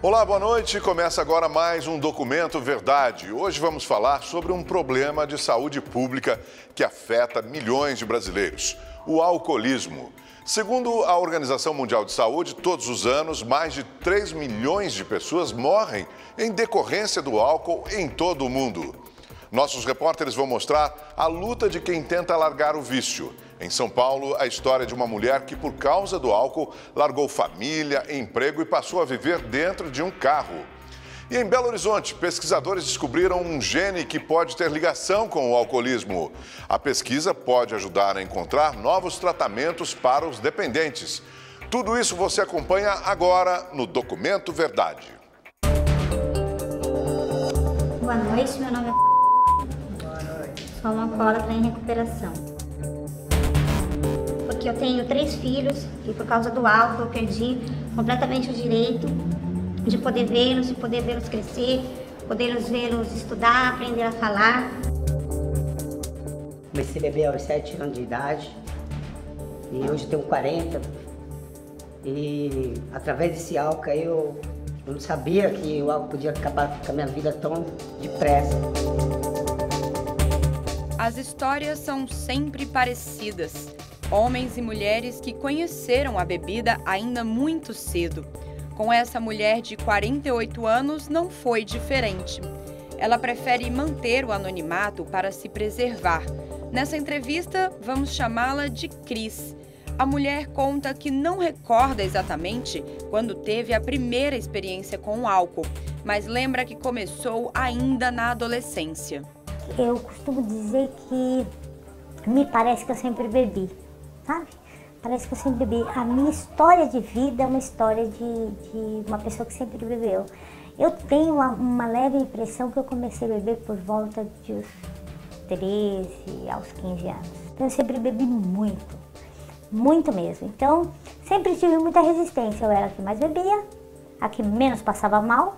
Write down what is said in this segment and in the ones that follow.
Olá, boa noite. Começa agora mais um Documento Verdade. Hoje vamos falar sobre um problema de saúde pública que afeta milhões de brasileiros: o alcoolismo. Segundo a Organização Mundial de Saúde, todos os anos, mais de 3 milhões de pessoas morrem em decorrência do álcool em todo o mundo. Nossos repórteres vão mostrar a luta de quem tenta largar o vício. Em São Paulo, a história de uma mulher que, por causa do álcool, largou família, emprego e passou a viver dentro de um carro. E em Belo Horizonte, pesquisadores descobriram um gene que pode ter ligação com o alcoolismo. A pesquisa pode ajudar a encontrar novos tratamentos para os dependentes. Tudo isso você acompanha agora no Documento Verdade. Boa noite, meu nome é... Boa noite. Sou uma alcoólatra em recuperação. Porque eu tenho 3 filhos e por causa do álcool eu perdi completamente o direito de poder vê-los crescer, poder vê-los estudar, aprender a falar. Comecei a beber aos 7 anos de idade e hoje tenho 40. E através desse álcool aí eu não sabia que o álcool podia acabar com a minha vida tão depressa. As histórias são sempre parecidas. Homens e mulheres que conheceram a bebida ainda muito cedo. Com essa mulher de 48 anos não foi diferente. Ela prefere manter o anonimato para se preservar. Nessa entrevista, vamos chamá-la de Cris. A mulher conta que não recorda exatamente quando teve a primeira experiência com o álcool, mas lembra que começou ainda na adolescência. Eu costumo dizer que me parece que eu sempre bebi, sabe? Parece que eu sempre bebi. A minha história de vida é uma história de uma pessoa que sempre bebeu. Eu tenho uma leve impressão que eu comecei a beber por volta de uns 13 aos 15 anos. Então eu sempre bebi muito, muito mesmo. Então sempre tive muita resistência. Eu era a que mais bebia, a que menos passava mal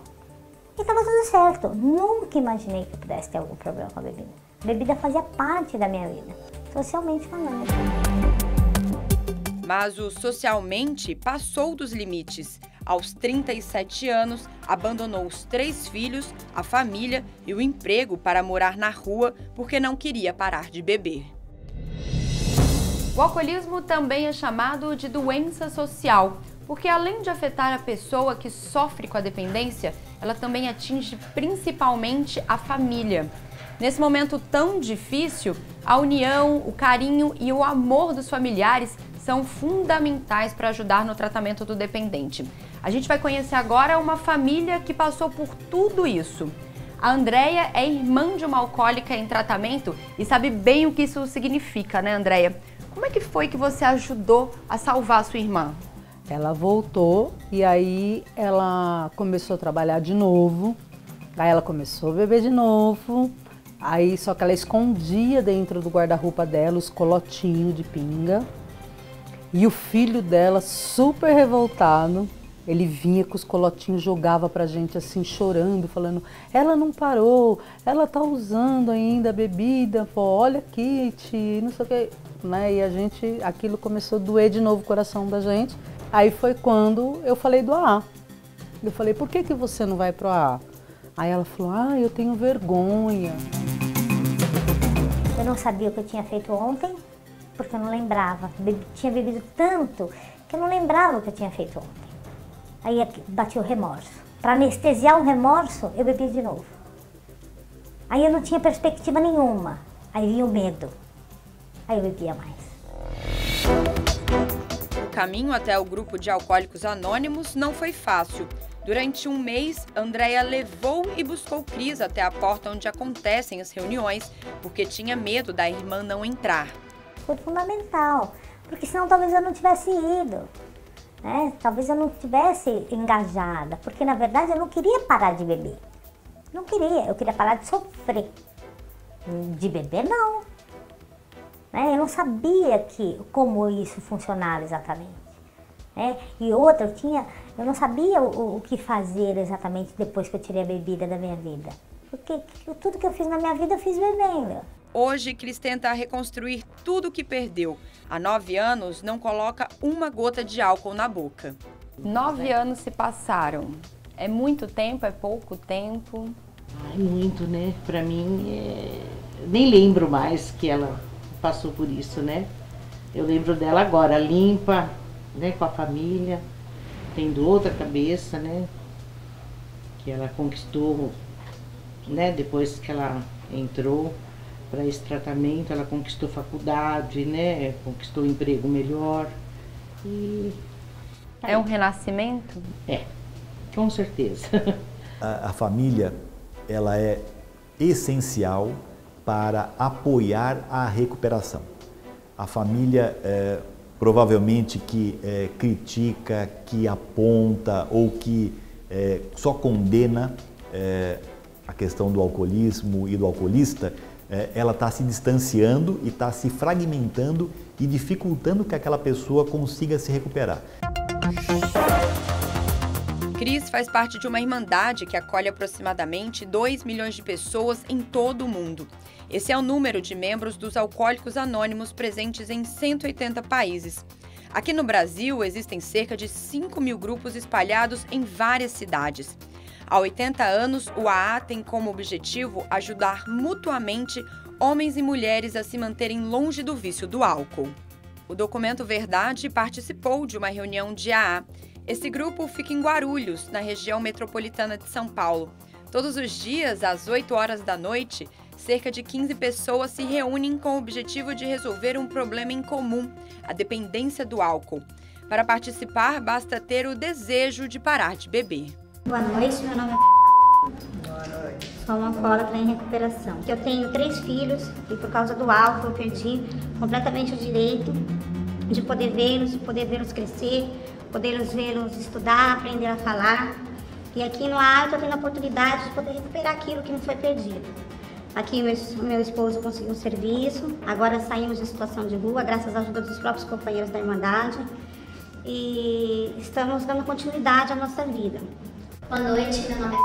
e estava tudo certo. Nunca imaginei que eu pudesse ter algum problema com a bebida. A bebida fazia parte da minha vida, socialmente falando. Mas o socialmente passou dos limites. Aos 37 anos, abandonou os 3 filhos, a família e o emprego para morar na rua porque não queria parar de beber. O alcoolismo também é chamado de doença social, porque além de afetar a pessoa que sofre com a dependência, ela também atinge principalmente a família. Nesse momento tão difícil, a união, o carinho e o amor dos familiares são fundamentais para ajudar no tratamento do dependente. A gente vai conhecer agora uma família que passou por tudo isso. A Andréia é irmã de uma alcoólica em tratamento e sabe bem o que isso significa, né, Andréia? Como é que foi que você ajudou a salvar a sua irmã? Ela voltou e aí ela começou a trabalhar de novo, aí ela começou a beber de novo, aí só que ela escondia dentro do guarda-roupa dela os colotinhos de pinga. E o filho dela, super revoltado, ele vinha com os colotinhos, jogava pra gente assim, chorando, falando: ela não parou, ela tá usando ainda a bebida, pô, olha aqui, não sei o que, né? E aquilo começou a doer de novo o coração da gente. Aí foi quando eu falei do AA. Eu falei: por que você não vai pro AA? Aí ela falou: eu tenho vergonha. Eu não sabia o que eu tinha feito ontem, porque eu não lembrava. Tinha bebido tanto que eu não lembrava o que eu tinha feito ontem. Aí bateu o remorso. Para anestesiar o remorso, eu bebia de novo. Aí eu não tinha perspectiva nenhuma. Aí vinha o medo. Aí eu bebia mais. O caminho até o grupo de alcoólicos anônimos não foi fácil. Durante um mês, Andréia levou e buscou Cris até a porta onde acontecem as reuniões, porque tinha medo da irmã não entrar. Foi fundamental, porque senão talvez eu não tivesse ido, né? Talvez eu não tivesse engajada, porque na verdade eu não queria parar de beber. Não queria, eu queria parar de sofrer. De beber, não. Né? Eu não sabia como isso funcionava exatamente. Né? E outra, eu não sabia o que fazer exatamente depois que eu tirei a bebida da minha vida. Porque tudo que eu fiz na minha vida eu fiz bebendo. Hoje, Cris tenta reconstruir tudo o que perdeu. Há 9 anos, não coloca uma gota de álcool na boca. 9 anos se passaram. É muito tempo? É pouco tempo? Ai, muito, né? Pra mim, nem lembro mais que ela passou por isso, né? Eu lembro dela agora, limpa, né, com a família, tendo outra cabeça, né? Que ela conquistou, né, depois que ela entrou para esse tratamento, ela conquistou faculdade, né? Conquistou um emprego melhor. E é um renascimento? É, com certeza. A família, ela é essencial para apoiar a recuperação. A família, provavelmente, que critica, que aponta ou que só condena a questão do alcoolismo e do alcoolista, ela está se distanciando e está se fragmentando e dificultando que aquela pessoa consiga se recuperar. Cris faz parte de uma irmandade que acolhe aproximadamente 2 milhões de pessoas em todo o mundo. Esse é o número de membros dos Alcoólicos Anônimos presentes em 180 países. Aqui no Brasil, existem cerca de 5 mil grupos espalhados em várias cidades. Há 80 anos, o AA tem como objetivo ajudar mutuamente homens e mulheres a se manterem longe do vício do álcool. O Documento Verdade participou de uma reunião de AA. Esse grupo fica em Guarulhos, na região metropolitana de São Paulo. Todos os dias, às 8 horas da noite, cerca de 15 pessoas se reúnem com o objetivo de resolver um problema em comum, a dependência do álcool. Para participar, basta ter o desejo de parar de beber. Boa noite, meu nome é... Boa noite. Sou uma alcoólatra em recuperação. Eu tenho 3 filhos e por causa do álcool eu perdi completamente o direito de poder vê-los crescer, poder vê-los estudar, aprender a falar. E aqui no AA eu estou tendo a oportunidade de poder recuperar aquilo que me foi perdido. Aqui meu esposo conseguiu um serviço, agora saímos de situação de rua, graças à ajuda dos próprios companheiros da Irmandade. E estamos dando continuidade à nossa vida. Boa noite, meu nome é...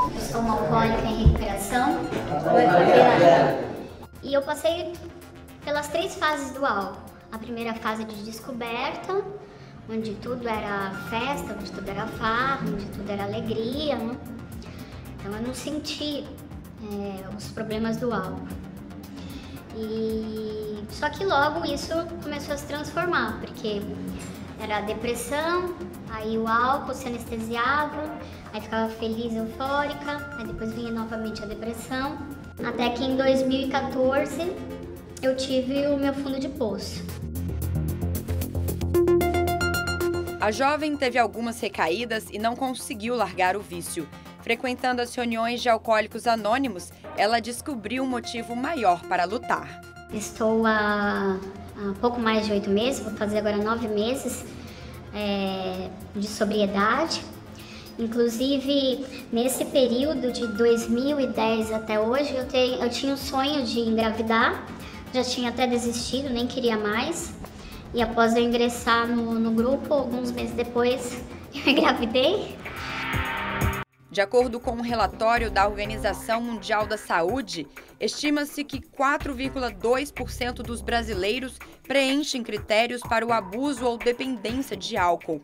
Eu sou uma alcoólica em recuperação. E eu passei pelas 3 fases do álcool. A primeira fase de descoberta, onde tudo era festa, onde tudo era farra, onde tudo era alegria, né? Então eu não senti os problemas do álcool. Só que logo isso começou a se transformar, porque era a depressão, aí o álcool se anestesiava, aí ficava feliz, eufórica, aí depois vinha novamente a depressão. Até que em 2014 eu tive o meu fundo de poço. A jovem teve algumas recaídas e não conseguiu largar o vício. Frequentando as reuniões de Alcoólicos Anônimos, ela descobriu um motivo maior para lutar. Estou há pouco mais de 8 meses, vou fazer agora 9 meses de sobriedade. Inclusive, nesse período de 2010 até hoje, eu tinha um sonho de engravidar, já tinha até desistido, nem queria mais. E após eu ingressar no grupo, alguns meses depois, eu engravidei. De acordo com um relatório da Organização Mundial da Saúde, estima-se que 4,2% dos brasileiros preenchem critérios para o abuso ou dependência de álcool.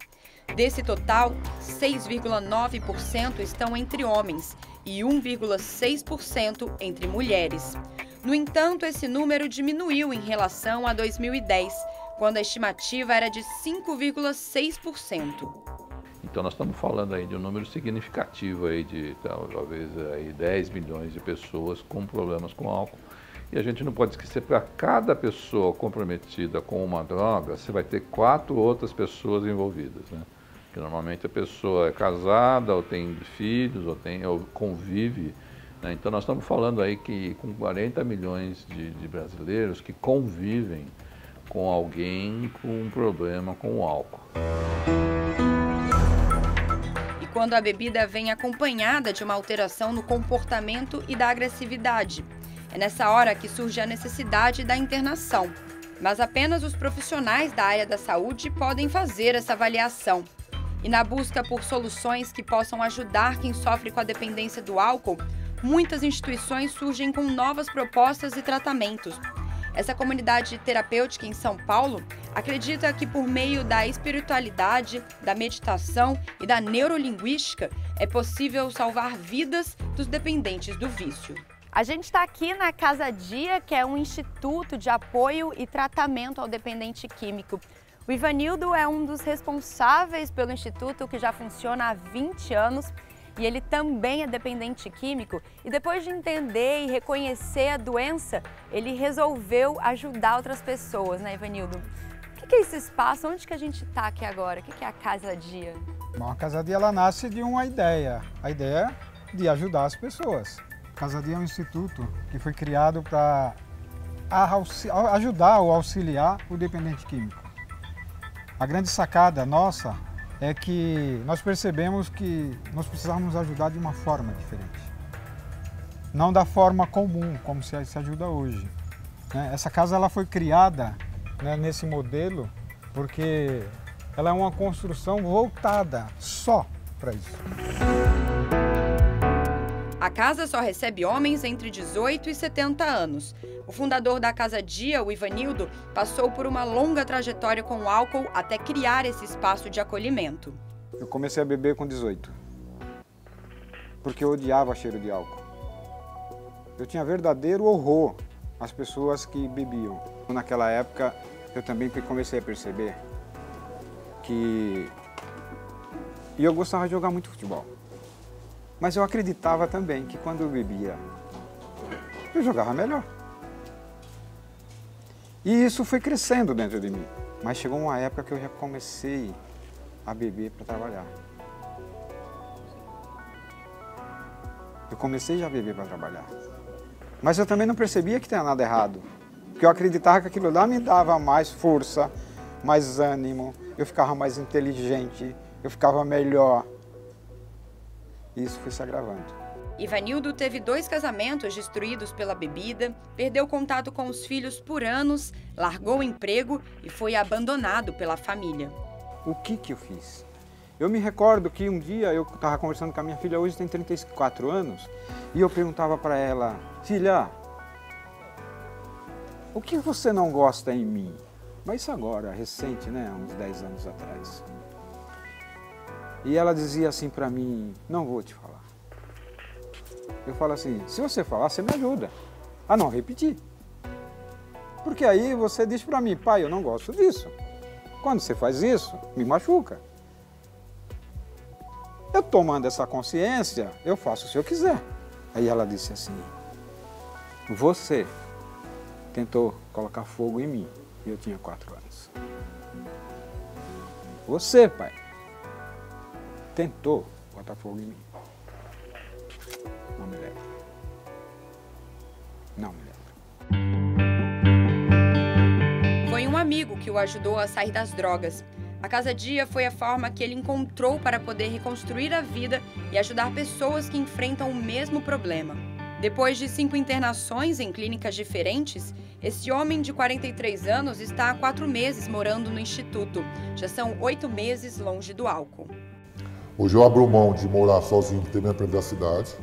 Desse total, 6,9% estão entre homens e 1,6% entre mulheres. No entanto, esse número diminuiu em relação a 2010, quando a estimativa era de 5,6%. Então nós estamos falando aí de um número significativo aí de talvez aí 10 milhões de pessoas com problemas com álcool. E a gente não pode esquecer, para cada pessoa comprometida com uma droga, você vai ter 4 outras pessoas envolvidas, né? Porque normalmente a pessoa é casada, ou tem filhos, ou convive, né? Então nós estamos falando aí que com 40 milhões de brasileiros que convivem com alguém com um problema com o álcool. E quando a bebida vem acompanhada de uma alteração no comportamento e da agressividade, é nessa hora que surge a necessidade da internação. Mas apenas os profissionais da área da saúde podem fazer essa avaliação. E na busca por soluções que possam ajudar quem sofre com a dependência do álcool, muitas instituições surgem com novas propostas e tratamentos. Essa comunidade terapêutica em São Paulo acredita que por meio da espiritualidade, da meditação e da neurolinguística é possível salvar vidas dos dependentes do vício. A gente está aqui na Casa Dia, que é um instituto de apoio e tratamento ao dependente químico. O Ivanildo é um dos responsáveis pelo instituto, que já funciona há 20 anos, e ele também é dependente químico. E depois de entender e reconhecer a doença, ele resolveu ajudar outras pessoas, né, Ivanildo? O que é esse espaço? Onde que a gente está aqui agora? O que é a Casa Dia? Bom, a Casa Dia ela nasce de uma ideia, a ideia de ajudar as pessoas. A Casa Dia é um instituto que foi criado para ajudar ou auxiliar o dependente químico. A grande sacada nossa é que nós percebemos que nós precisávamos ajudar de uma forma diferente. Não da forma comum, como se ajuda hoje. Essa casa ela foi criada, né, nesse modelo porque ela é uma construção voltada só para isso. A casa só recebe homens entre 18 e 70 anos. O fundador da Casa Dia, o Ivanildo, passou por uma longa trajetória com o álcool até criar esse espaço de acolhimento. Eu comecei a beber com 18, porque eu odiava cheiro de álcool. Eu tinha verdadeiro horror às pessoas que bebiam. Naquela época, eu também comecei a perceber que eu gostava de jogar muito futebol. Mas eu acreditava também que quando eu bebia, eu jogava melhor. E isso foi crescendo dentro de mim. Mas chegou uma época que eu já comecei a beber para trabalhar. Eu comecei já a beber para trabalhar. Mas eu também não percebia que tinha nada errado. Porque eu acreditava que aquilo lá me dava mais força, mais ânimo, eu ficava mais inteligente, eu ficava melhor. E isso foi se agravando. Ivanildo teve 2 casamentos destruídos pela bebida, perdeu contato com os filhos por anos, largou o emprego e foi abandonado pela família. O que eu fiz? Eu me recordo que um dia eu estava conversando com a minha filha, hoje tem 34 anos, e eu perguntava para ela, filha, o que você não gosta em mim? Mas isso agora, recente, né? Uns 10 anos atrás. E ela dizia assim para mim, não vou te falar. Eu falo assim, se você falar, você me ajuda a não repetir. Porque aí você diz para mim, pai, eu não gosto disso. Quando você faz isso, me machuca. Eu tomando essa consciência, eu faço o que eu quiser. Aí ela disse assim, você tentou colocar fogo em mim, e eu tinha 4 anos. Você, pai, tentou botar fogo em mim. Não me lembro. Não me lembro. Foi um amigo que o ajudou a sair das drogas. A Casa Dia foi a forma que ele encontrou para poder reconstruir a vida e ajudar pessoas que enfrentam o mesmo problema. Depois de 5 internações em clínicas diferentes, esse homem de 43 anos está há 4 meses morando no instituto. Já são 8 meses longe do álcool. Hoje eu abro mão de morar sozinho, de ter minha privacidade.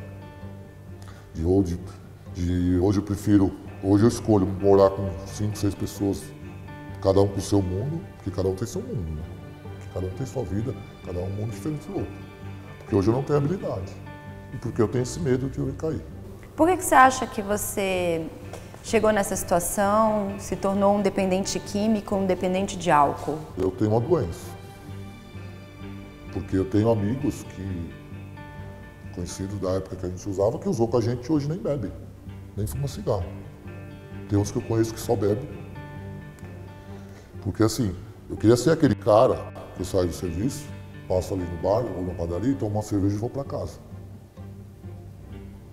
Hoje eu escolho morar com 5, 6 pessoas, cada um com o seu mundo, porque cada um tem seu mundo, né? Porque cada um tem sua vida, cada um mundo diferente do outro. Porque hoje eu não tenho habilidade e porque eu tenho esse medo de eu recair. Por que você acha que você chegou nessa situação, se tornou um dependente químico, um dependente de álcool? Eu tenho uma doença. Porque eu tenho amigos conhecidos da época que a gente usava, que usou com a gente e hoje nem bebe, nem fuma cigarro. Tem uns que eu conheço que só bebe. Porque assim, eu queria ser aquele cara que eu saio do serviço, passo ali no bar ou na padaria, tomo uma cerveja e vou para casa.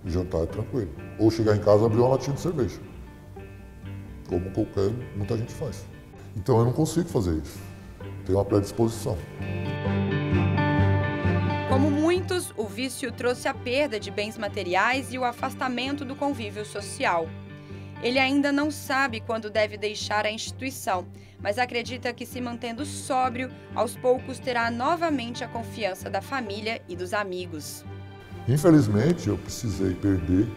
E jantar é tranquilo. Ou chegar em casa e abrir uma latinha de cerveja. Como muita gente faz. Então eu não consigo fazer isso. Tenho uma predisposição. Como muitos, o vício trouxe a perda de bens materiais e o afastamento do convívio social. Ele ainda não sabe quando deve deixar a instituição, mas acredita que, se mantendo sóbrio, aos poucos terá novamente a confiança da família e dos amigos. Infelizmente, eu precisei perder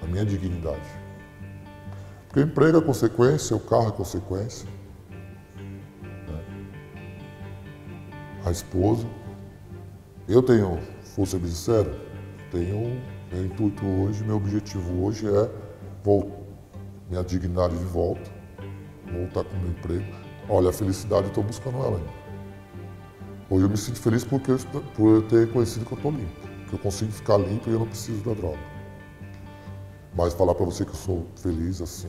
a minha dignidade. Porque Porque emprego é consequência, o carro é consequência. Né? A esposa. Eu tenho, vou ser sincero, tenho meu intuito hoje, meu objetivo hoje é minha dignidade de volta, voltar com o meu emprego. Olha, a felicidade eu estou buscando ela ainda. Hoje eu me sinto feliz por eu ter conhecido que eu estou limpo, que eu consigo ficar limpo e eu não preciso da droga. Mas falar para você que eu sou feliz assim...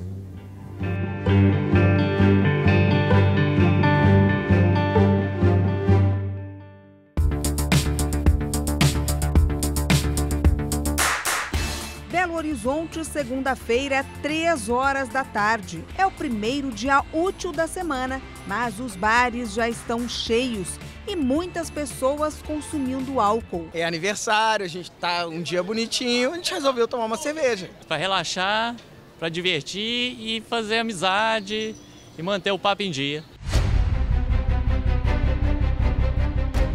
Belo Horizonte, segunda-feira, 15h. É o primeiro dia útil da semana, mas os bares já estão cheios e muitas pessoas consumindo álcool. É aniversário, a gente tá um dia bonitinho, a gente resolveu tomar uma cerveja. Para relaxar, para divertir e fazer amizade e manter o papo em dia.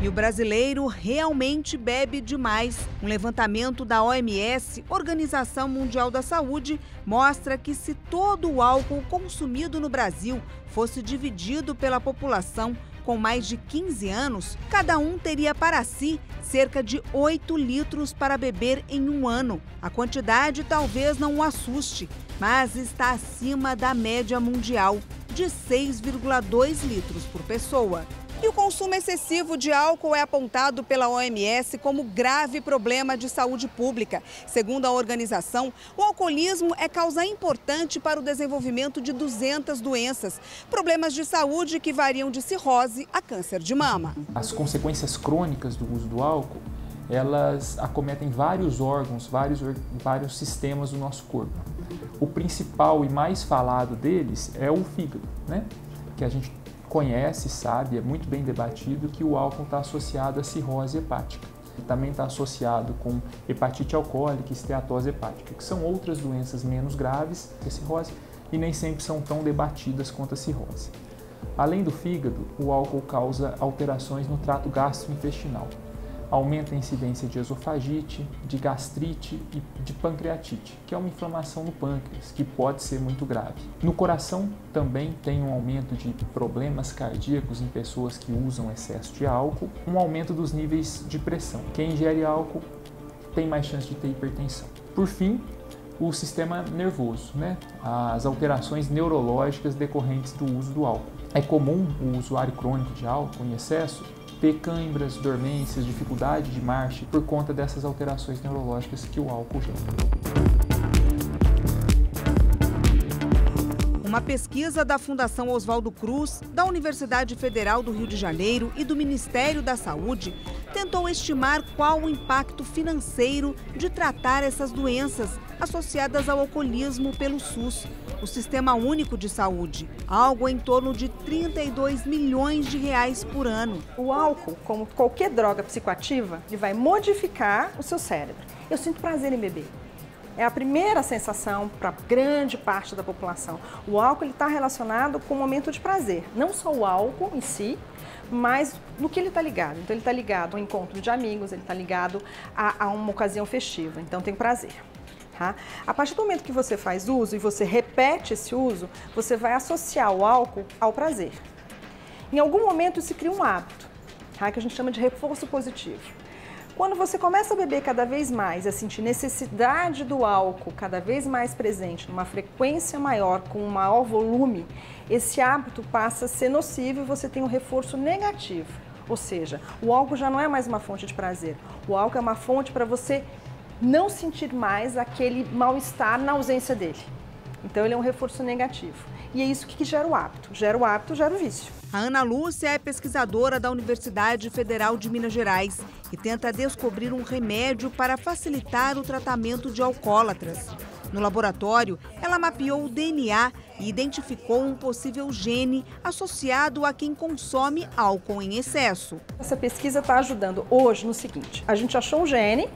E o brasileiro realmente bebe demais. Um levantamento da OMS, Organização Mundial da Saúde, mostra que se todo o álcool consumido no Brasil fosse dividido pela população com mais de 15 anos, cada um teria para si cerca de 8 litros para beber em um ano. A quantidade talvez não o assuste, mas está acima da média mundial, de 6,2 litros por pessoa. E o consumo excessivo de álcool é apontado pela OMS como grave problema de saúde pública. Segundo a organização, o alcoolismo é causa importante para o desenvolvimento de 200 doenças, problemas de saúde que variam de cirrose a câncer de mama. As consequências crônicas do uso do álcool, elas acometem vários órgãos, vários sistemas do nosso corpo. O principal e mais falado deles é o fígado, né? Que a gente conhece, sabe, é muito bem debatido que o álcool está associado à cirrose hepática. Também está associado com hepatite alcoólica e esteatose hepática, que são outras doenças menos graves que a cirrose e nem sempre são tão debatidas quanto a cirrose. Além do fígado, o álcool causa alterações no trato gastrointestinal. Aumenta a incidência de esofagite, de gastrite e de pancreatite, que é uma inflamação no pâncreas, que pode ser muito grave. No coração também tem um aumento de problemas cardíacos em pessoas que usam excesso de álcool, um aumento dos níveis de pressão. Quem ingere álcool tem mais chance de ter hipertensão. Por fim, o sistema nervoso, né? As alterações neurológicas decorrentes do uso do álcool. É comum o usuário crônico de álcool em excesso ter câimbras, dormências, dificuldade de marcha por conta dessas alterações neurológicas que o álcool gera. Uma pesquisa da Fundação Oswaldo Cruz, da Universidade Federal do Rio de Janeiro e do Ministério da Saúde tentou estimar qual o impacto financeiro de tratar essas doenças associadas ao alcoolismo pelo SUS, o Sistema Único de Saúde, algo em torno de 32 milhões de reais por ano. O álcool, como qualquer droga psicoativa, ele vai modificar o seu cérebro. Eu sinto prazer em beber. É a primeira sensação para grande parte da população. O álcool está relacionado com o momento de prazer. Não só o álcool em si, mas no que ele está ligado. Então ele está ligado ao encontro de amigos, ele está ligado a uma ocasião festiva. Então tem prazer. Tá? A partir do momento que você faz uso e você repete esse uso, você vai associar o álcool ao prazer. Em algum momento se cria um hábito, tá? Que a gente chama de reforço positivo. Quando você começa a beber cada vez mais, a sentir necessidade do álcool cada vez mais presente, numa frequência maior, com um maior volume, esse hábito passa a ser nocivo e você tem um reforço negativo. Ou seja, o álcool já não é mais uma fonte de prazer, o álcool é uma fonte para você não sentir mais aquele mal-estar na ausência dele. Então ele é um reforço negativo. E é isso que gera o hábito. Gera o hábito, gera o vício. A Ana Lúcia é pesquisadora da Universidade Federal de Minas Gerais e tenta descobrir um remédio para facilitar o tratamento de alcoólatras. No laboratório, ela mapeou o DNA e identificou um possível gene associado a quem consome álcool em excesso. Essa pesquisa está ajudando hoje no seguinte: a gente achou um gene.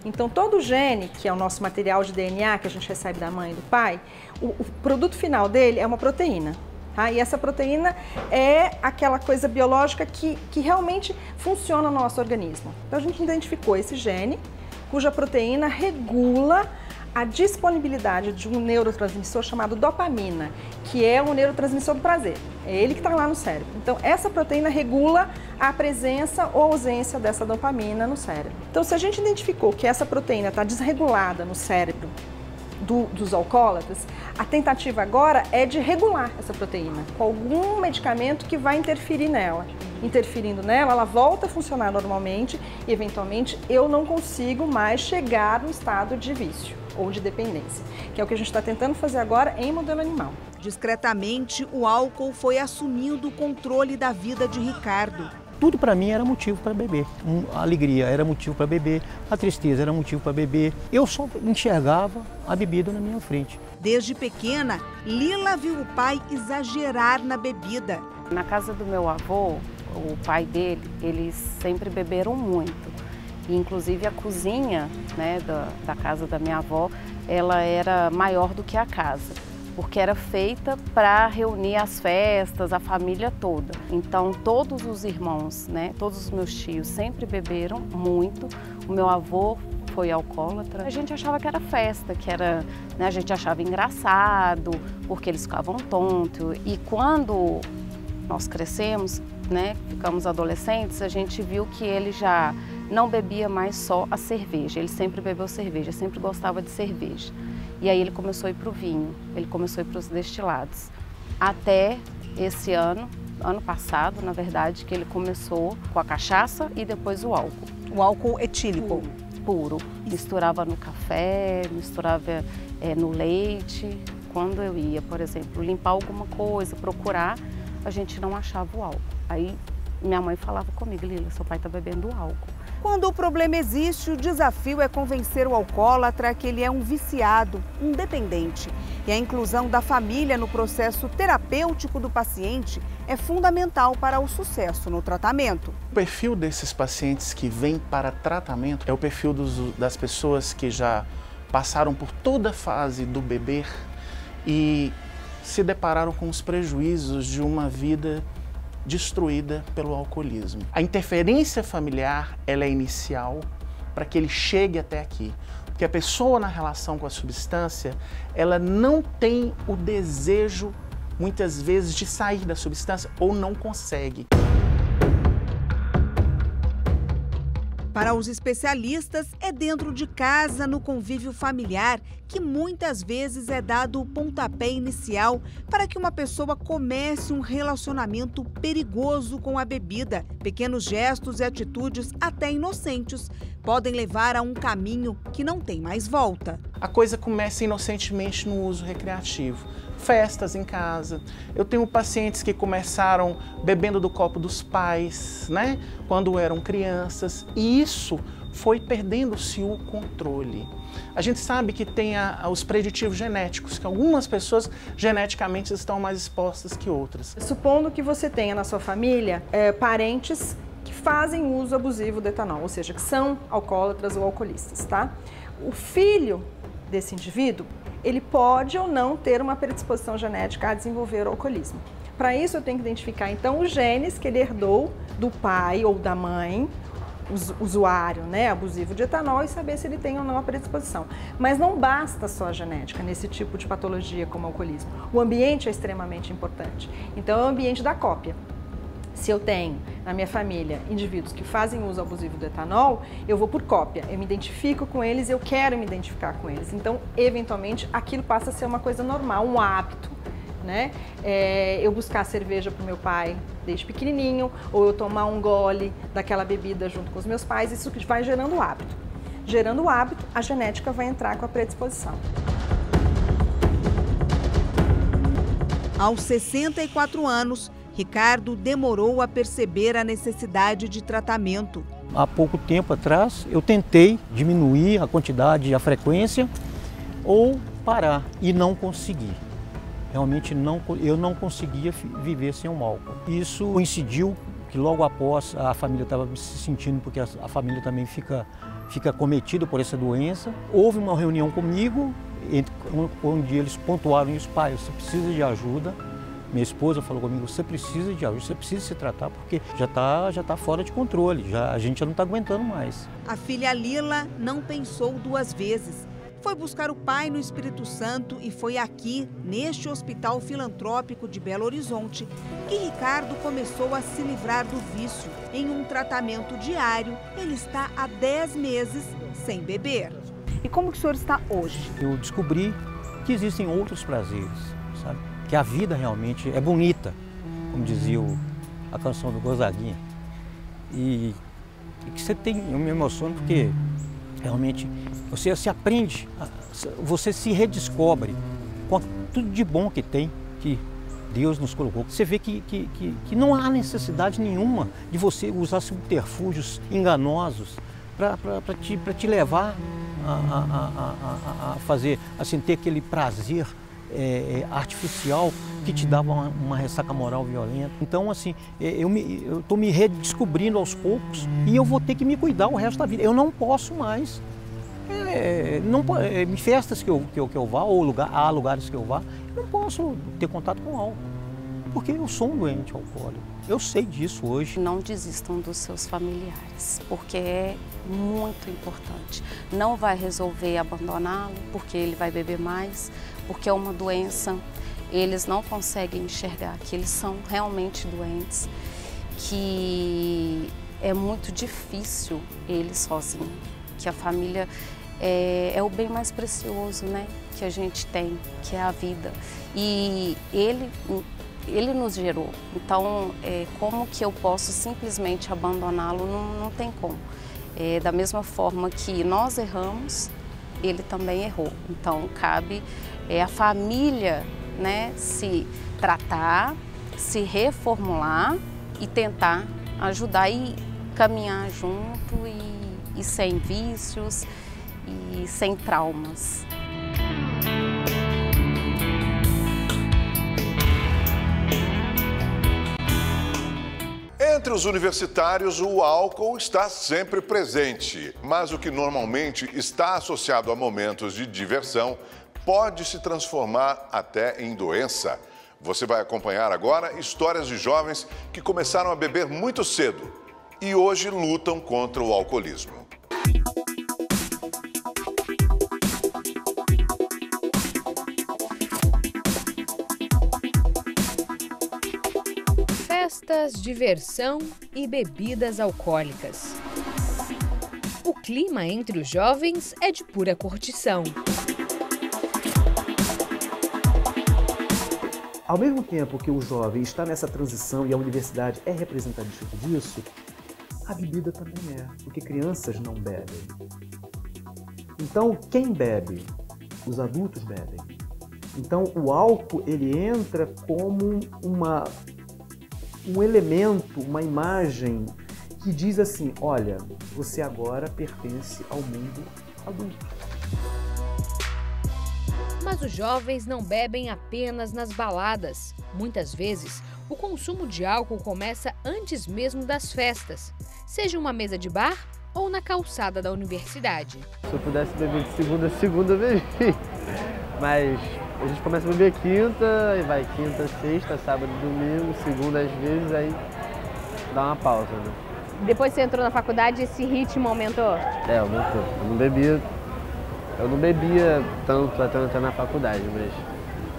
Então, todo gene, que é o nosso material de DNA que a gente recebe da mãe e do pai, o produto final dele é uma proteína. Tá? E essa proteína é aquela coisa biológica que realmente funciona no nosso organismo. Então, a gente identificou esse gene, cuja proteína regula a disponibilidade de um neurotransmissor chamado dopamina, que é o neurotransmissor do prazer. É ele que está lá no cérebro. Então, essa proteína regula a presença ou ausência dessa dopamina no cérebro. Então, se a gente identificou que essa proteína está desregulada no cérebro dos alcoólatras, a tentativa agora é de regular essa proteína com algum medicamento que vai interferir nela. Interferindo nela, ela volta a funcionar normalmente e, eventualmente, eu não consigo mais chegar no estado de vício ou de dependência, que é o que a gente está tentando fazer agora em modelo animal. Discretamente, o álcool foi assumindo o controle da vida de Ricardo. Tudo para mim era motivo para beber. A alegria era motivo para beber, a tristeza era motivo para beber. Eu só enxergava a bebida na minha frente. Desde pequena, Lila viu o pai exagerar na bebida. Na casa do meu avô, o pai dele, eles sempre beberam muito. E, inclusive a cozinha, né, da casa da minha avó, ela era maior do que a casa, porque era feita para reunir as festas, a família toda. Então todos os irmãos, né, todos os meus tios sempre beberam muito. O meu avô foi alcoólatra. A gente achava que era festa, que era, né, a gente achava engraçado, porque eles ficavam tontos. E quando nós crescemos, né, ficamos adolescentes, a gente viu que ele já não bebia mais só a cerveja. Ele sempre bebeu cerveja, sempre gostava de cerveja. E aí ele começou a ir para o vinho, ele começou a ir para os destilados. Até esse ano passado, na verdade, que ele começou com a cachaça e depois o álcool. O álcool etílico? Puro. Misturava no café, misturava no leite. Quando eu ia, por exemplo, limpar alguma coisa, procurar, a gente não achava o álcool. Aí minha mãe falava comigo, Lila, seu pai está bebendo álcool. Quando o problema existe, o desafio é convencer o alcoólatra que ele é um viciado, um dependente. E a inclusão da família no processo terapêutico do paciente é fundamental para o sucesso no tratamento. O perfil desses pacientes que vêm para tratamento é o perfil das pessoas que já passaram por toda a fase do beber e se depararam com os prejuízos de uma vida destruída pelo alcoolismo. A interferência familiar, ela é inicial para que ele chegue até aqui. Porque a pessoa na relação com a substância, ela não tem o desejo, muitas vezes, de sair da substância ou não consegue. Para os especialistas, é dentro de casa, no convívio familiar, que muitas vezes é dado o pontapé inicial para que uma pessoa comece um relacionamento perigoso com a bebida. Pequenos gestos e atitudes, até inocentes, podem levar a um caminho que não tem mais volta. A coisa começa inocentemente no uso recreativo. Festas em casa. Eu tenho pacientes que começaram bebendo do copo dos pais, né, quando eram crianças, e isso foi perdendo-se o controle. A gente sabe que tem os preditivos genéticos, que algumas pessoas geneticamente estão mais expostas que outras. Supondo que você tenha na sua família parentes que fazem uso abusivo do etanol, ou seja, que são alcoólatras ou alcoolistas, tá? O filho desse indivíduo, ele pode ou não ter uma predisposição genética a desenvolver o alcoolismo. Para isso, eu tenho que identificar, então, os genes que ele herdou do pai ou da mãe, usuário, né, abusivo de etanol, e saber se ele tem ou não a predisposição. Mas não basta só a genética nesse tipo de patologia como o alcoolismo. O ambiente é extremamente importante. Então, é o ambiente da cópia. Se eu tenho na minha família indivíduos que fazem uso abusivo do etanol, eu vou por cópia, eu me identifico com eles, eu quero me identificar com eles. Então, eventualmente, aquilo passa a ser uma coisa normal, um hábito, né? Eu buscar cerveja para o meu pai desde pequenininho, ou eu tomar um gole daquela bebida junto com os meus pais, isso vai gerando hábito. Gerando o hábito, a genética vai entrar com a predisposição. Aos 64 anos, Ricardo demorou a perceber a necessidade de tratamento. Há pouco tempo atrás, eu tentei diminuir a quantidade, a frequência, ou parar, e não consegui. Realmente eu não conseguia viver sem o álcool. Isso coincidiu que logo após a família estava se sentindo, porque a família também fica cometida por essa doença. Houve uma reunião comigo, onde eles pontuaram isso: pai, você precisa de ajuda. Minha esposa falou comigo: você precisa de ajuda, você precisa se tratar, porque já tá fora de controle, a gente já não está aguentando mais. A filha Lila não pensou duas vezes. foi buscar o pai no Espírito Santo e foi aqui, neste hospital filantrópico de Belo Horizonte, que Ricardo começou a se livrar do vício. Em um tratamento diário, ele está há 10 meses sem beber. E como que o senhor está hoje? Eu descobri que existem outros prazeres, sabe? Que a vida realmente é bonita, como dizia a canção do Gonzaguinha. E que você tem, eu me emociono porque realmente você se aprende, você se redescobre com tudo de bom que tem, que Deus nos colocou. Você vê que não há necessidade nenhuma de você usar subterfúgios enganosos para te levar a fazer, assim, ter aquele prazer artificial que te dava uma ressaca moral violenta. Então, assim, eu estou me redescobrindo aos poucos e eu vou ter que me cuidar o resto da vida. Eu não posso mais, em festas que eu vá, ou há lugares que eu vá, eu não posso ter contato com álcool, porque eu sou um doente alcoólico. Eu sei disso hoje. Não desistam dos seus familiares, porque é muito importante. Não vai resolver abandoná-lo, porque ele vai beber mais, porque é uma doença. Eles não conseguem enxergar que eles são realmente doentes, que é muito difícil ele sozinho, que a família é o bem mais precioso, né, que a gente tem, que é a vida. E ele nos gerou, então como que eu posso simplesmente abandoná-lo? Não tem como. Da mesma forma que nós erramos, ele também errou. Então cabe a família, né, se tratar, se reformular e tentar ajudar e caminhar junto e sem vícios e sem traumas. Entre os universitários, o álcool está sempre presente, mas o que normalmente está associado a momentos de diversão pode se transformar até em doença. Você vai acompanhar agora histórias de jovens que começaram a beber muito cedo e hoje lutam contra o alcoolismo. Festas, diversão e bebidas alcoólicas. O clima entre os jovens é de pura curtição. Ao mesmo tempo que o jovem está nessa transição e a universidade é representativa disso, a bebida também é, porque crianças não bebem. Então, quem bebe? Os adultos bebem. Então, o álcool, ele entra como um elemento, uma imagem que diz assim, olha, você agora pertence ao mundo adulto. Mas os jovens não bebem apenas nas baladas. Muitas vezes, o consumo de álcool começa antes mesmo das festas, seja uma mesa de bar ou na calçada da universidade. Se eu pudesse beber de segunda a segunda, eu bebi. Mas a gente começa a beber quinta, aí vai quinta, sexta, sábado, domingo, segunda às vezes, aí dá uma pausa, né? Depois que você entrou na faculdade, esse ritmo aumentou? Aumentou. Eu não bebia tanto até eu entrar na faculdade, mas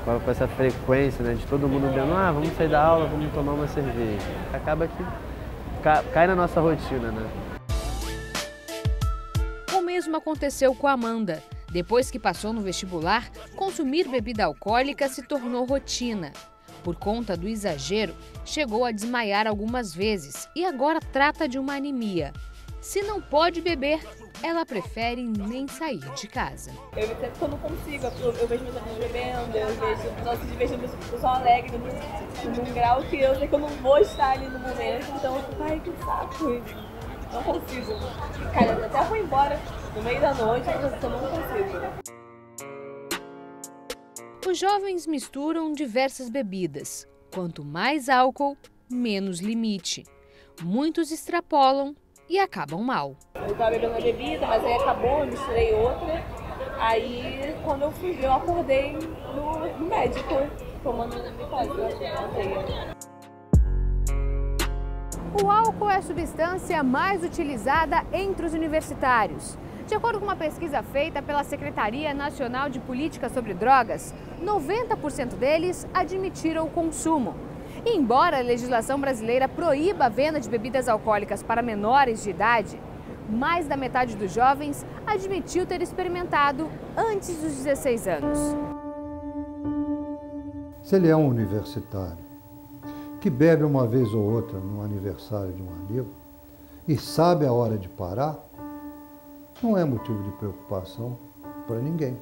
agora com essa frequência, né, de todo mundo bebendo, vamos sair da aula, vamos tomar uma cerveja. Acaba que cai na nossa rotina, né? O mesmo aconteceu com a Amanda. Depois que passou no vestibular, consumir bebida alcoólica se tornou rotina. Por conta do exagero, chegou a desmaiar algumas vezes e agora trata de uma anemia. Se não pode beber, ela prefere nem sair de casa. Eu me tempo que eu não consigo, eu vejo meus amigos bebendo, eu vejo o pessoal alegre num grau que eu sei que eu não vou estar ali no momento, então eu fico, ai que saco, não consigo. Cara, até vou embora no meio da noite, eu não consigo. Os jovens misturam diversas bebidas. Quanto mais álcool, menos limite. Muitos extrapolam e acabam mal. Eu estava bebendo uma bebida, mas aí acabou, eu misturei outra. Aí, quando eu fui ver, eu acordei no médico, tomando mitose. O álcool é a substância mais utilizada entre os universitários. De acordo com uma pesquisa feita pela Secretaria Nacional de Política sobre Drogas, 90% deles admitiram o consumo. E embora a legislação brasileira proíba a venda de bebidas alcoólicas para menores de idade, mais da metade dos jovens admitiu ter experimentado antes dos 16 anos. Se ele é um universitário que bebe uma vez ou outra no aniversário de um amigo e sabe a hora de parar, não é motivo de preocupação para ninguém.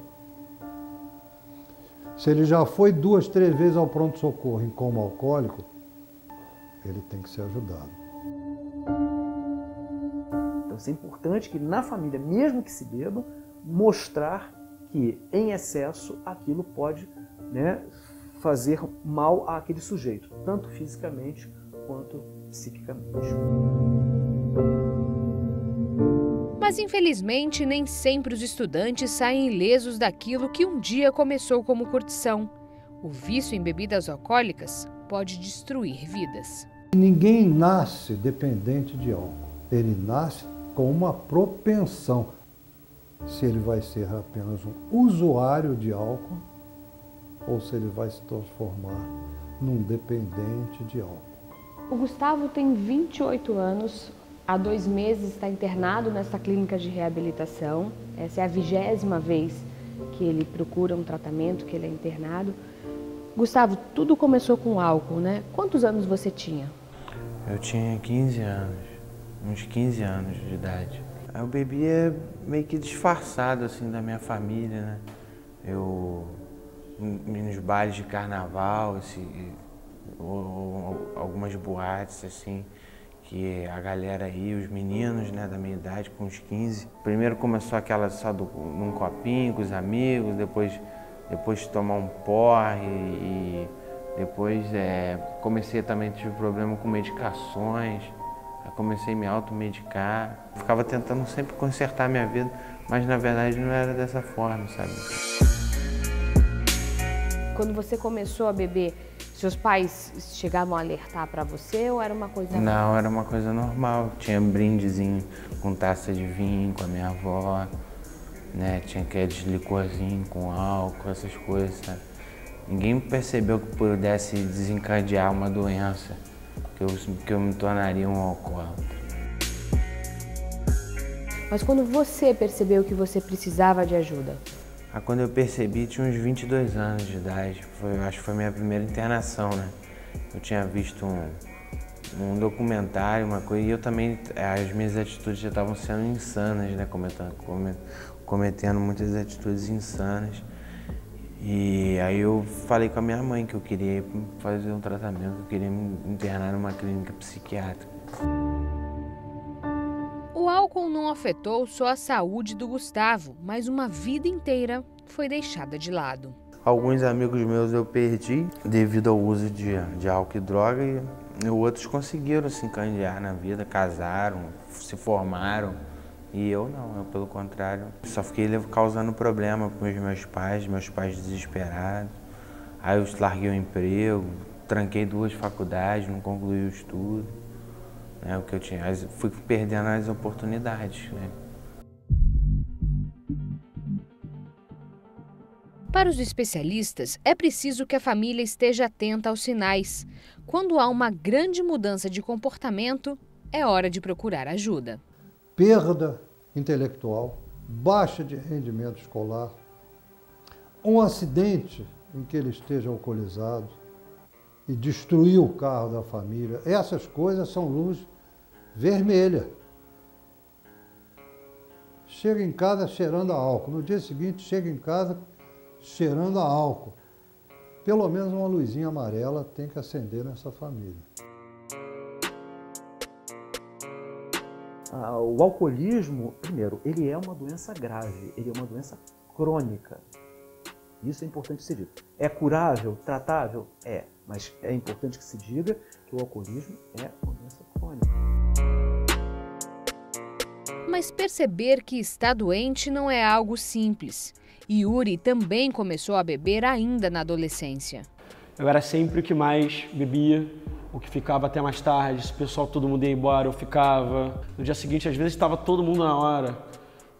Se ele já foi 2, 3 vezes ao pronto-socorro em coma alcoólico, ele tem que ser ajudado. Então isso é importante que na família, mesmo que se beba, mostrar que em excesso aquilo pode, né, fazer mal àquele sujeito, tanto fisicamente quanto psiquicamente. Mas, infelizmente, nem sempre os estudantes saem ilesos daquilo que um dia começou como curtição. O vício em bebidas alcoólicas pode destruir vidas. Ninguém nasce dependente de álcool. Ele nasce com uma propensão. Se ele vai ser apenas um usuário de álcool ou se ele vai se transformar num dependente de álcool. O Gustavo tem 28 anos. Há 2 meses está internado nessa clínica de reabilitação. Essa é a 20ª vez que ele procura um tratamento, que ele é internado. Gustavo, tudo começou com álcool, né? Quantos anos você tinha? Eu tinha 15 anos, uns 15 anos de idade. Eu bebia meio que disfarçado, assim, da minha família, né? Eu, nos bailes de carnaval, ou algumas boates, assim, que a galera aí, os meninos, né, da minha idade, com uns 15. Primeiro começou aquela só num copinho com os amigos, depois tomar um porre e depois comecei também a ter problema com medicações, aí comecei a me automedicar. Ficava tentando sempre consertar a minha vida, mas na verdade não era dessa forma, sabe? Quando você começou a beber, seus pais chegavam a alertar para você ou era uma coisa... Não, era uma coisa normal. Tinha brindezinho com taça de vinho com a minha avó, né? Tinha aqueles licorzinho com álcool, essas coisas, sabe? Ninguém percebeu que pudesse desencadear uma doença, que eu me tornaria um alcoólatra. Mas quando você percebeu que você precisava de ajuda? Quando eu percebi, tinha uns 22 anos de idade. Acho que foi a minha primeira internação, né? Eu tinha visto um documentário, uma coisa, e eu também, as minhas atitudes já estavam sendo insanas, né? Cometendo muitas atitudes insanas. E aí eu falei com a minha mãe que eu queria fazer um tratamento, que eu queria me internar numa clínica psiquiátrica. O álcool não afetou só a saúde do Gustavo, mas uma vida inteira foi deixada de lado. Alguns amigos meus eu perdi devido ao uso de álcool e droga e outros conseguiram se encandear na vida, casaram, se formaram. E eu não, eu pelo contrário, só fiquei causando problema com os meus pais desesperados. Aí eu larguei o emprego, tranquei 2 faculdades, não concluí o estudo. Né, o que eu tinha, fui perdendo as oportunidades, né? Para os especialistas, é preciso que a família esteja atenta aos sinais. Quando há uma grande mudança de comportamento, é hora de procurar ajuda. Perda intelectual, baixa de rendimento escolar, um acidente em que ele esteja alcoolizado e destruir o carro da família. Essas coisas são luz vermelha. Chega em casa cheirando a álcool. No dia seguinte, chega em casa cheirando a álcool. Pelo menos uma luzinha amarela tem que acender nessa família. O alcoolismo, primeiro, ele é uma doença grave, ele é uma doença crônica. Isso é importante ser dito. É curável, tratável? É. Mas é importante que se diga que o alcoolismo é uma doença crônica. Mas perceber que está doente não é algo simples. Yuri também começou a beber ainda na adolescência. Eu era sempre o que mais bebia, o que ficava até mais tarde. Se o pessoal, todo mundo ia embora, eu ficava. No dia seguinte, às vezes, estava todo mundo na hora.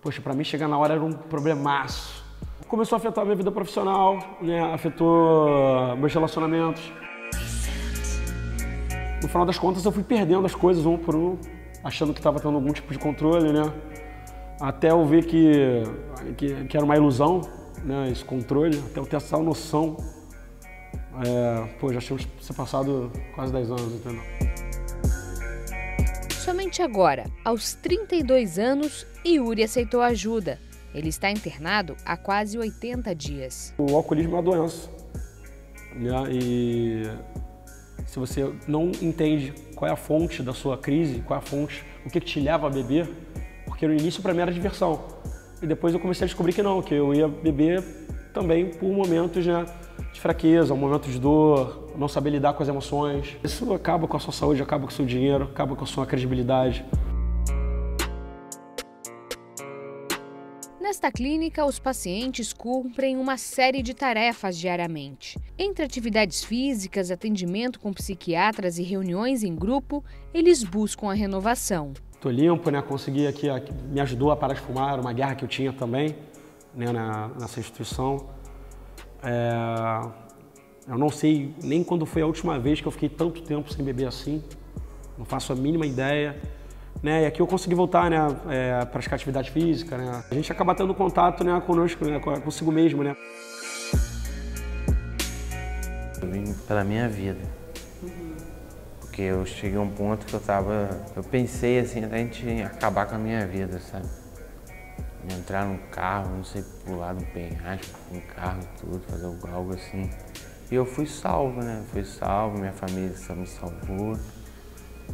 Poxa, para mim chegar na hora era um problemaço. Começou a afetar a minha vida profissional, né? Afetou meus relacionamentos. No final das contas, eu fui perdendo as coisas um por um, achando que estava tendo algum tipo de controle, né? Até eu ver que era uma ilusão, né? Esse controle, até eu ter essa noção. Já tinha se passado quase 10 anos, entendeu? Somente agora, aos 32 anos, Yuri aceitou ajuda. Ele está internado há quase 80 dias. O alcoolismo é uma doença, né? E se você não entende qual é a fonte da sua crise, qual é a fonte, o que te leva a beber, porque no início para mim era diversão. E depois eu comecei a descobrir que não, que eu ia beber também por momentos, né, de fraqueza, um momento de dor, não saber lidar com as emoções. Isso acaba com a sua saúde, acaba com o seu dinheiro, acaba com a sua credibilidade. Nesta clínica, os pacientes cumprem uma série de tarefas diariamente. Entre atividades físicas, atendimento com psiquiatras e reuniões em grupo, eles buscam a renovação. Estou limpo, né? Consegui aqui, me ajudou a parar de fumar, era uma guerra que eu tinha também, né, nessa instituição. Eu não sei nem quando foi a última vez que eu fiquei tanto tempo sem beber assim, não faço a mínima ideia. Né, e aqui eu consegui voltar, né, praticar atividade física, né. A gente acaba tendo contato, né, conosco, né, consigo mesmo, né. Eu vim pela minha vida, porque eu cheguei a um ponto que eu pensei assim, a gente acabar com a minha vida, sabe. Entrar num carro, não sei, pular num penhasco, um carro, tudo, fazer algo assim. E eu fui salvo, né, minha família me salvou.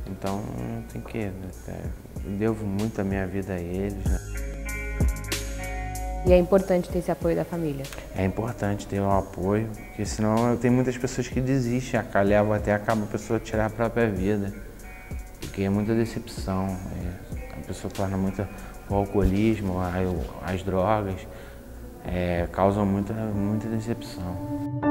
Então, não tem que, eu devo muito a minha vida a eles. Né? E é importante ter esse apoio da família? É importante ter o apoio, porque senão tem muitas pessoas que desistem, até acaba a pessoa tirar a própria vida. Porque é muita decepção, a pessoa torna muito o alcoolismo, as drogas, causam muita decepção.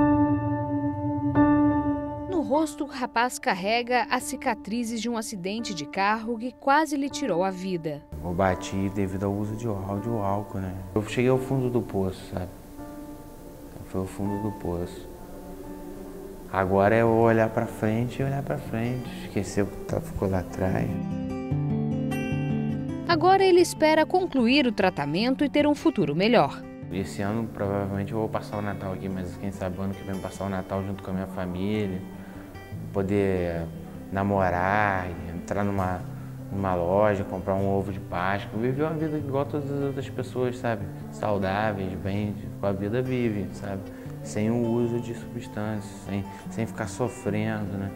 No rosto, o rapaz carrega as cicatrizes de um acidente de carro que quase lhe tirou a vida. Eu bati devido ao uso de álcool, né? Eu cheguei ao fundo do poço, sabe? Foi o fundo do poço. Agora é eu olhar pra frente e olhar pra frente, esquecer o que ficou lá atrás. Agora ele espera concluir o tratamento e ter um futuro melhor. Esse ano provavelmente eu vou passar o Natal aqui, mas quem sabe ano que vem passar o Natal junto com a minha família, poder namorar, entrar numa loja, comprar um ovo de Páscoa, viver uma vida igual todas as outras pessoas, sabe? Saudáveis, bem, com a vida vive, sabe? Sem o uso de substâncias, sem ficar sofrendo, né?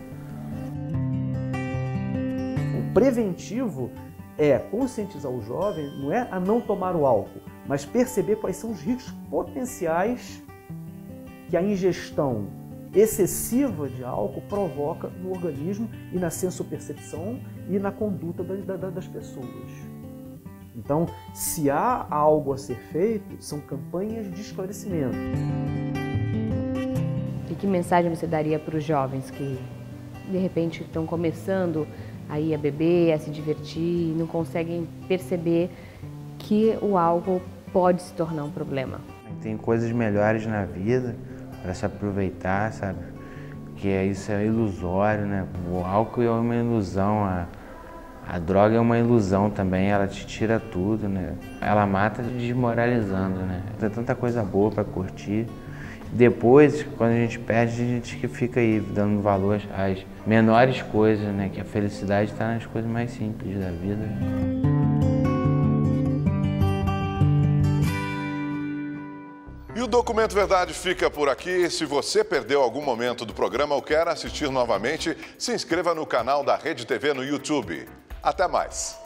O preventivo é conscientizar o jovem, não é a não tomar o álcool, mas perceber quais são os riscos potenciais que a ingestão excessiva de álcool provoca no organismo e na sensopercepção e na conduta das pessoas. Então, se há algo a ser feito, são campanhas de esclarecimento. E que mensagem você daria para os jovens que, de repente, estão começando aí a beber, a se divertir, e não conseguem perceber que o álcool pode se tornar um problema? Tem coisas melhores na vida para se aproveitar, sabe? Que isso é ilusório, né? O álcool é uma ilusão, a droga é uma ilusão também, ela te tira tudo, né? Ela mata desmoralizando, né? Tem tanta coisa boa para curtir. Depois, quando a gente perde, a gente que fica aí dando valor às menores coisas, né? Que a felicidade está nas coisas mais simples da vida. E o Documento Verdade fica por aqui. Se você perdeu algum momento do programa ou quer assistir novamente, se inscreva no canal da Rede TV no YouTube. Até mais!